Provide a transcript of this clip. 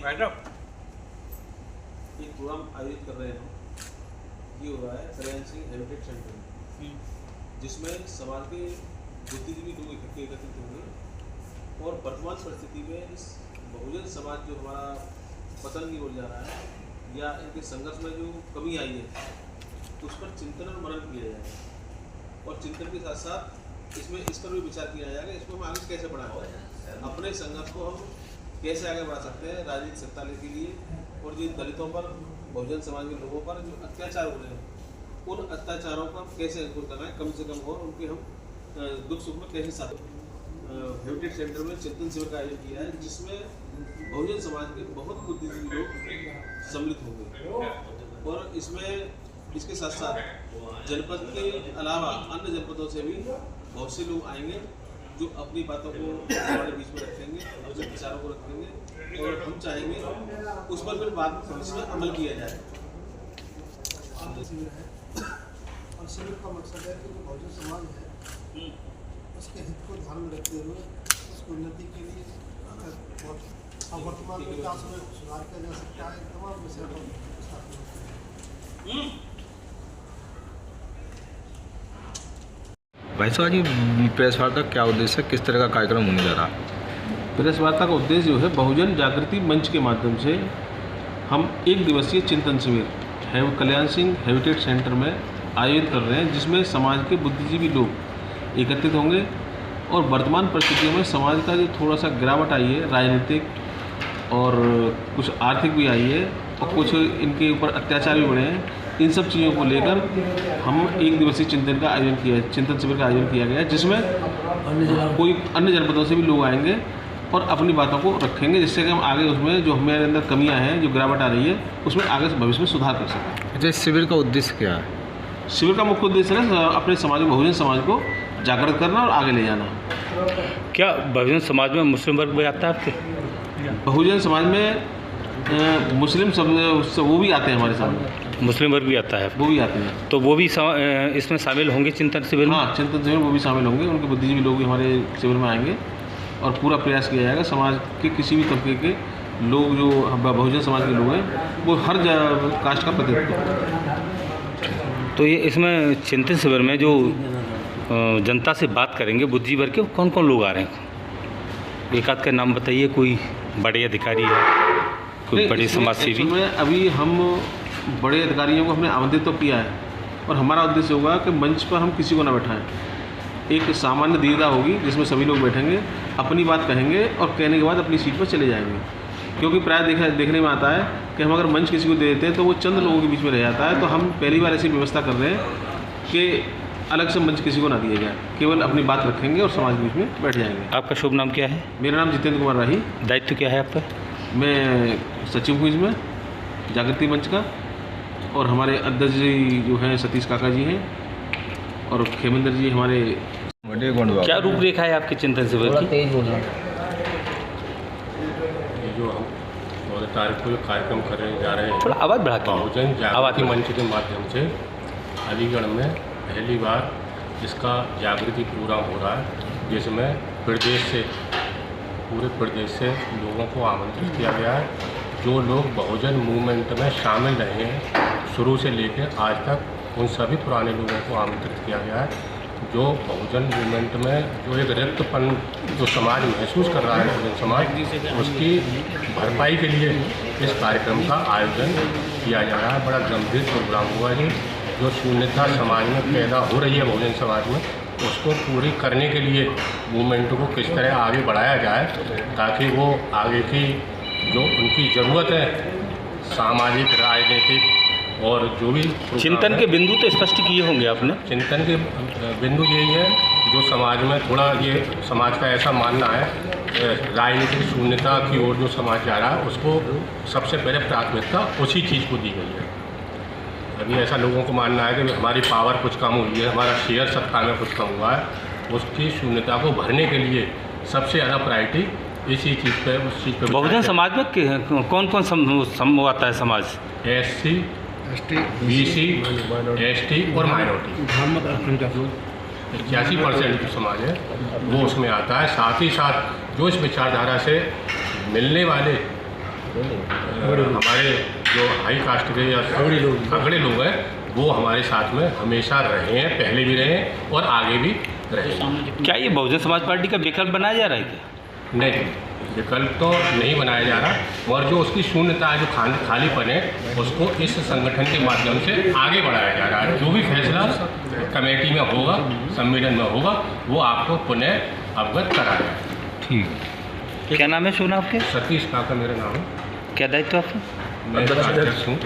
एक प्रोग्राम आयोजित कर रहे हैं हम। ये हो रहा है कल्याण सिंह हेरिटेज सेंटर में, जिसमें समाज के बुद्धिजीवी लोग एकत्रित होंगे और वर्तमान परिस्थिति में इस बहुजन समाज जो हमारा पतन की ओर जा रहा है या इनके संघर्ष में जो कमी आई है उस पर चिंतन और मनन किया जाएगा। और चिंतन के साथ साथ इसमें इस पर भी विचार किया जाएगा इसको हम आगे कैसे बढ़ाएं, अपने संघर्ष को हम कैसे आगे बढ़ा सकते हैं राजनीतिक सत्ता लेने के लिए। और जो दलितों पर बहुजन समाज के लोगों पर जो अत्याचार हो रहे हैं उन अत्याचारों को हम कैसे अंकुर करना है, कम से कम हो उनके हम दुख सुख में कैसे साथ। हेरिटेज सेंटर में चिंतन शिविर का आयोजन किया है जिसमें बहुजन समाज के बहुत बुद्धिजीवी लोग सम्मिलित होंगे। और इसमें इसके साथ साथ जनपद के अलावा अन्य जनपदों से भी बहुत से लोग आएंगे जो अपनी बातों को हमारे बीच में रखेंगे, अपने विचारों को रखेंगे और हम चाहेंगे उस पर फिर बाद में भविष्य में अमल किया जाए। और शिविर का मकसद है कि जो बहुजन समाज है उसके हित को ध्यान में रखते हुए उसकी उन्नति के लिए वर्तमान में क्या सुधार किया जा सकता है, तमाम विषय पर स्थापित होते हैं। भाई साहब जी, प्रेस वार्ता का क्या उद्देश्य है, किस तरह का कार्यक्रम होने जा रहा है? प्रेस वार्ता का उद्देश्य जो है बहुजन जागृति मंच के माध्यम से हम एक दिवसीय चिंतन शिविर कल्याण सिंह हेरिटेज सेंटर में आयोजित कर रहे हैं, जिसमें समाज के बुद्धिजीवी लोग एकत्रित होंगे और वर्तमान परिस्थितियों में समाज का जो थोड़ा सा गिरावट आई है राजनीतिक और कुछ आर्थिक भी आई है और कुछ इनके ऊपर अत्याचार भी बढ़े हैं, इन सब चीज़ों को लेकर हम एक दिवसीय चिंतन शिविर का आयोजन किया गया है, जिसमें कोई अन्य जनपदों से भी लोग आएंगे और अपनी बातों को रखेंगे, जिससे कि हम आगे उसमें जो हमारे अंदर कमियां हैं, जो गिरावट आ रही है, उसमें आगे भविष्य में सुधार कर सकें। अच्छा, इस शिविर का उद्देश्य क्या है? शिविर का मुख्य उद्देश्य है अपने समाज में बहुजन समाज को जागृत करना और आगे ले जाना। क्या बहुजन समाज में मुस्लिम वर्ग भी आता है आपके? बहुजन समाज में मुस्लिम सब वो भी आते हैं हमारे सामने, मुस्लिम वर्ग भी आता है, वो भी आते हैं। तो वो भी इसमें शामिल होंगे चिंतन शिविर में? हाँ, चिंतन शिविर वो भी शामिल होंगे, उनके बुद्धिजीवी लोग भी हमारे शिविर में आएंगे और पूरा प्रयास किया जाएगा समाज के किसी भी तबके के लोग जो बहुजन समाज के लोग हैं वो हर कास्ट का प्रतिनिधित्व करेंगे। तो ये इसमें चिंतन शिविर में जो जनता से बात करेंगे बुद्धि वर्ग के, कौन कौन लोग आ रहे हैं? एक आध का नाम बताइए, कोई बड़े अधिकारी है, कोई बड़े समाज सेवी? अभी हम बड़े अधिकारियों को हमने आमंत्रित तो किया है और हमारा उद्देश्य होगा कि मंच पर हम किसी को ना बैठाएं। एक सामान्य दीर्घा होगी जिसमें सभी लोग बैठेंगे, अपनी बात कहेंगे और कहने के बाद अपनी सीट पर चले जाएंगे। क्योंकि प्राय देखने में आता है कि हम अगर मंच किसी को दे देते हैं तो वो चंद लोगों के बीच में रह जाता है, तो हम पहली बार ऐसी व्यवस्था कर रहे हैं कि अलग से मंच किसी को ना दिया जाए, केवल अपनी बात रखेंगे और समाज के बीच में बैठ जाएंगे। आपका शुभ नाम क्या है? मेरा नाम जितेंद्र कुमार राही। दायित्व क्या है आपका? मैं सचिव हूँ इसमें जागृति मंच का, और हमारे अध्यक्ष जी जो हैं सतीश काका जी हैं और खेमेंद्र जी हमारे। क्या रूपरेखा है आपके चिंतन शिविर की? जो हम 14 तारीख को जो कार्यक्रम करने जा रहे हैं, थोड़ा आवाज़ बढ़ा के बहुजन जागृति मंच के माध्यम से अलीगढ़ में पहली बार इसका जागृति प्रोग्राम हो रहा है, जिसमें पूरे प्रदेश से लोगों को आमंत्रित किया गया है। जो लोग बहुजन मूवमेंट में शामिल रहे हैं शुरू से लेकर आज तक, उन सभी पुराने लोगों को आमंत्रित किया गया है। जो बहुजन मूवमेंट में जो एक रिक्तपन जो समाज महसूस कर रहा है बहुजन समाज, उसकी भरपाई के लिए इस कार्यक्रम का आयोजन किया जा रहा है। बड़ा गंभीर प्रोग्राम हुआ है। जो शून्यता समाज में पैदा हो रही है बहुजन समाज में, उसको पूरी करने के लिए मूवमेंट को किस तरह आगे बढ़ाया जाए ताकि वो आगे की जो उनकी ज़रूरत है सामाजिक, राजनीतिक और जो भी चिंतन के बिंदु तो स्पष्ट किए होंगे आपने। चिंतन के बिंदु यही है, जो समाज में थोड़ा ये समाज का ऐसा मानना है राजनीतिक शून्यता की ओर जो समाज जा रहा है, उसको सबसे पहले प्राथमिकता उसी चीज़ को दी गई है। अभी ऐसा लोगों को मानना है कि हमारी पावर कुछ कम हुई है, हमारा शेयर सत्ता में कुछ कम हुआ है, उसकी शून्यता को भरने के लिए सबसे ज़्यादा प्रायोरिटी इसी चीज़ पे, उस चीज़ पे। बहुजन समाज में कौन कौन समूह आता है समाज? SC, BC, ST और माइनॉरिटी। 81% जो समाज है वो उसमें आता है। साथ ही साथ जो इस विचारधारा से मिलने वाले हमारे जो हाई कास्ट के या तगड़े लोग हैं वो हमारे साथ में हमेशा रहे हैं, पहले भी रहे हैं और आगे भी रहेंगे। क्या ये बहुजन समाज पार्टी का विकल्प बनाया जा रहा है क्या? नहीं, विकल्प तो नहीं बनाया जा रहा, और जो उसकी शून्यता है, जो खालीपन है, उसको इस संगठन के माध्यम से आगे बढ़ाया जा रहा है। जो भी फैसला कमेटी में होगा, सम्मेलन में होगा, वो आपको पुनः अवगत कराया जाएगा। ठीक। क्या नाम है सोना आपके? सतीश काका मेरा नाम है। क्या दायित्व आपका? मैं अध्यक्ष हूँ।